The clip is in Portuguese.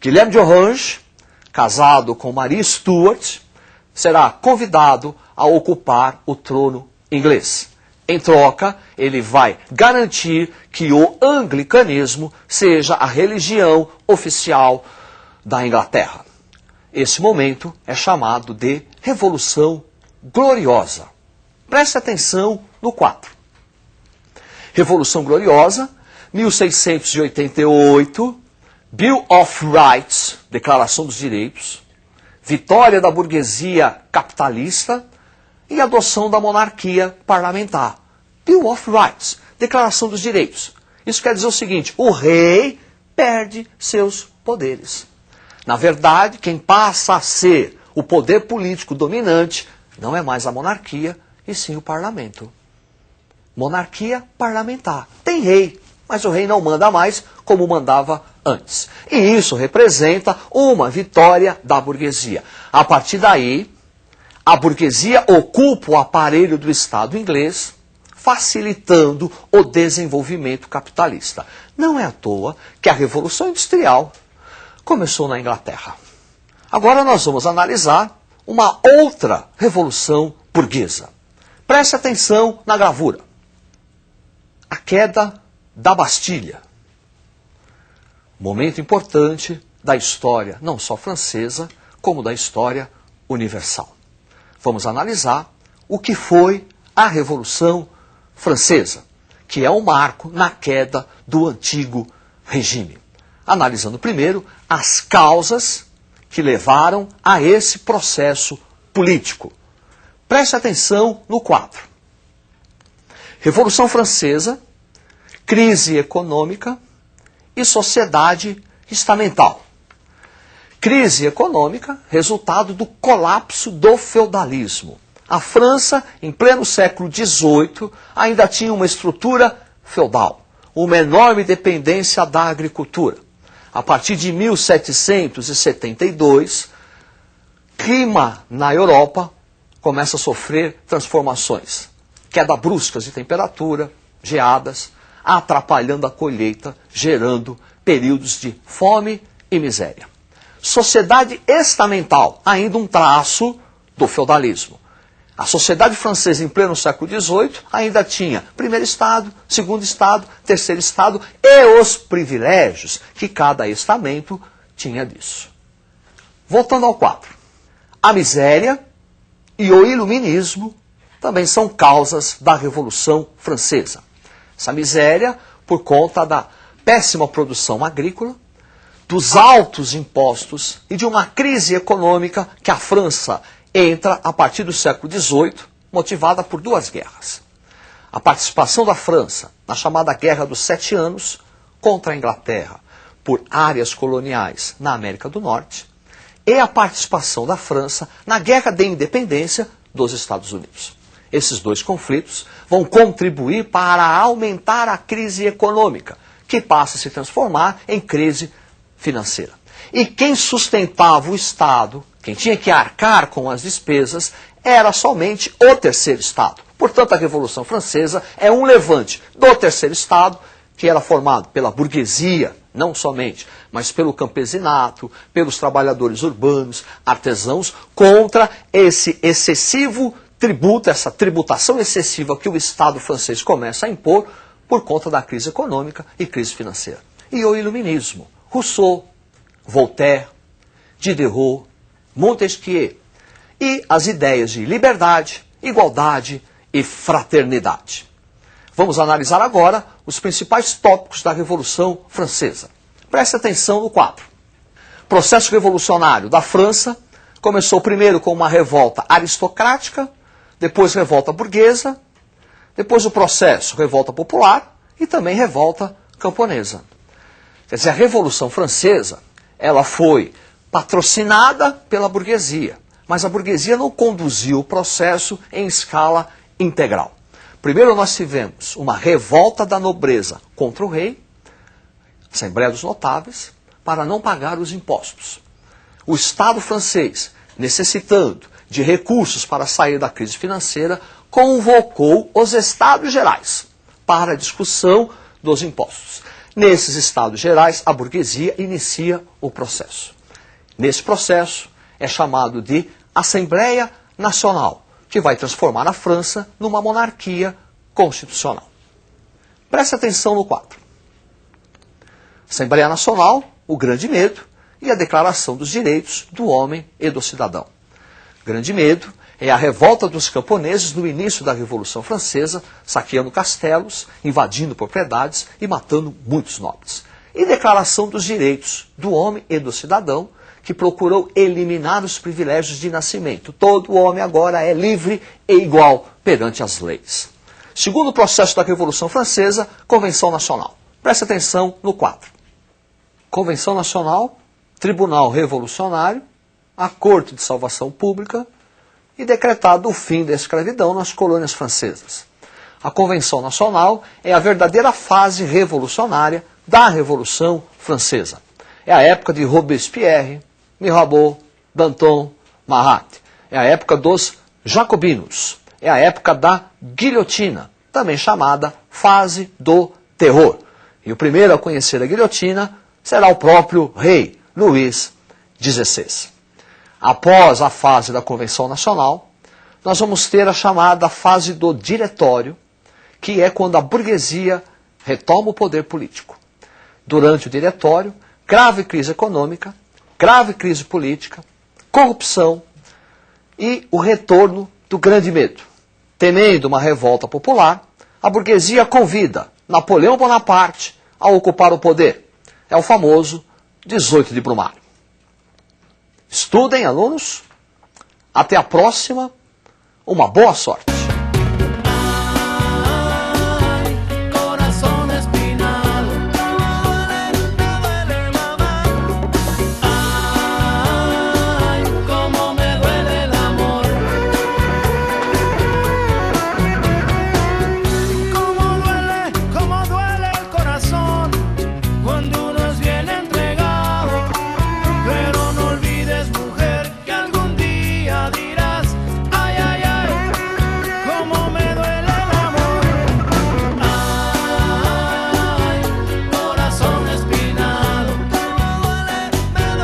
Guilherme de Orange, casado com Maria Stuart, será convidado a ocupar o trono inglês. Em troca, ele vai garantir que o anglicanismo seja a religião oficial da Inglaterra. Esse momento é chamado de Revolução Gloriosa. Preste atenção no quadro. Revolução Gloriosa, 1688, Bill of Rights, Declaração dos Direitos, vitória da burguesia capitalista e adoção da monarquia parlamentar. Bill of Rights, Declaração dos Direitos. Isso quer dizer o seguinte: o rei perde seus poderes. Na verdade, quem passa a ser o poder político dominante não é mais a monarquia, e sim o parlamento. Monarquia parlamentar. Tem rei, mas o rei não manda mais como mandava antes. E isso representa uma vitória da burguesia. A partir daí, a burguesia ocupa o aparelho do Estado inglês, facilitando o desenvolvimento capitalista. Não é à toa que a Revolução Industrial começou na Inglaterra. Agora nós vamos analisar uma outra revolução burguesa. Preste atenção na gravura. A queda da Bastilha. Momento importante da história, não só francesa, como da história universal. Vamos analisar o que foi a Revolução Francesa, que é um marco na queda do antigo regime. Analisando primeiro as causas que levaram a esse processo político. Preste atenção no quadro. Revolução Francesa, crise econômica e sociedade estamental. Crise econômica, resultado do colapso do feudalismo. A França, em pleno século XVIII, ainda tinha uma estrutura feudal, uma enorme dependência da agricultura. A partir de 1772, clima na Europa começa a sofrer transformações. Queda bruscas de temperatura, geadas, atrapalhando a colheita, gerando períodos de fome e miséria. Sociedade estamental, ainda um traço do feudalismo. A sociedade francesa em pleno século XVIII ainda tinha primeiro estado, segundo estado, terceiro estado e os privilégios que cada estamento tinha disso. Voltando ao quadro. A miséria e o iluminismo também são causas da Revolução Francesa. Essa miséria por conta da péssima produção agrícola, dos altos impostos e de uma crise econômica que a França entra a partir do século XVIII, motivada por duas guerras. A participação da França na chamada Guerra dos 7 Anos contra a Inglaterra por áreas coloniais na América do Norte e a participação da França na Guerra de Independência dos Estados Unidos. Esses dois conflitos vão contribuir para aumentar a crise econômica, que passa a se transformar em crise financeira. E quem sustentava o Estado, quem tinha que arcar com as despesas, era somente o terceiro Estado. Portanto, a Revolução Francesa é um levante do terceiro Estado, que era formado pela burguesia, não somente, mas pelo campesinato, pelos trabalhadores urbanos, artesãos, contra esse excessivo tributo, essa tributação excessiva que o Estado francês começa a impor por conta da crise econômica e crise financeira. E o iluminismo. Rousseau, Voltaire, Diderot, Montesquieu e as ideias de liberdade, igualdade e fraternidade. Vamos analisar agora os principais tópicos da Revolução Francesa. Preste atenção no quadro. Processo revolucionário da França começou primeiro com uma revolta aristocrática, depois revolta burguesa, depois o processo revolta popular e também revolta camponesa. Quer dizer, a Revolução Francesa, ela foi patrocinada pela burguesia, mas a burguesia não conduziu o processo em escala integral. Primeiro nós tivemos uma revolta da nobreza contra o rei, Assembleia dos Notáveis, para não pagar os impostos. O Estado francês, necessitando de recursos para sair da crise financeira, convocou os Estados Gerais para a discussão dos impostos. Nesses estados gerais, a burguesia inicia o processo. Nesse processo é chamado de Assembleia Nacional, que vai transformar a França numa monarquia constitucional. Preste atenção no quadro. Assembleia Nacional, o grande medo e a Declaração dos Direitos do Homem e do Cidadão. Grande medo é a revolta dos camponeses no início da Revolução Francesa, saqueando castelos, invadindo propriedades e matando muitos nobres. E Declaração dos Direitos do Homem e do Cidadão, que procurou eliminar os privilégios de nascimento. Todo homem agora é livre e igual perante as leis. Segundo o processo da Revolução Francesa, Convenção Nacional. Preste atenção no quadro. Convenção Nacional, Tribunal Revolucionário, a Corte de Salvação Pública e decretado o fim da escravidão nas colônias francesas. A Convenção Nacional é a verdadeira fase revolucionária da Revolução Francesa. É a época de Robespierre, Mirabeau, Danton, Marat. É a época dos jacobinos. É a época da guilhotina, também chamada fase do terror. E o primeiro a conhecer a guilhotina será o próprio rei Luís XVI. Após a fase da Convenção Nacional, nós vamos ter a chamada fase do diretório, que é quando a burguesia retoma o poder político. Durante o diretório, grave crise econômica, grave crise política, corrupção e o retorno do grande medo. Temendo uma revolta popular, a burguesia convida Napoleão Bonaparte a ocupar o poder. É o famoso 18 de Brumário. Estudem, alunos. Até a próxima. Uma boa sorte.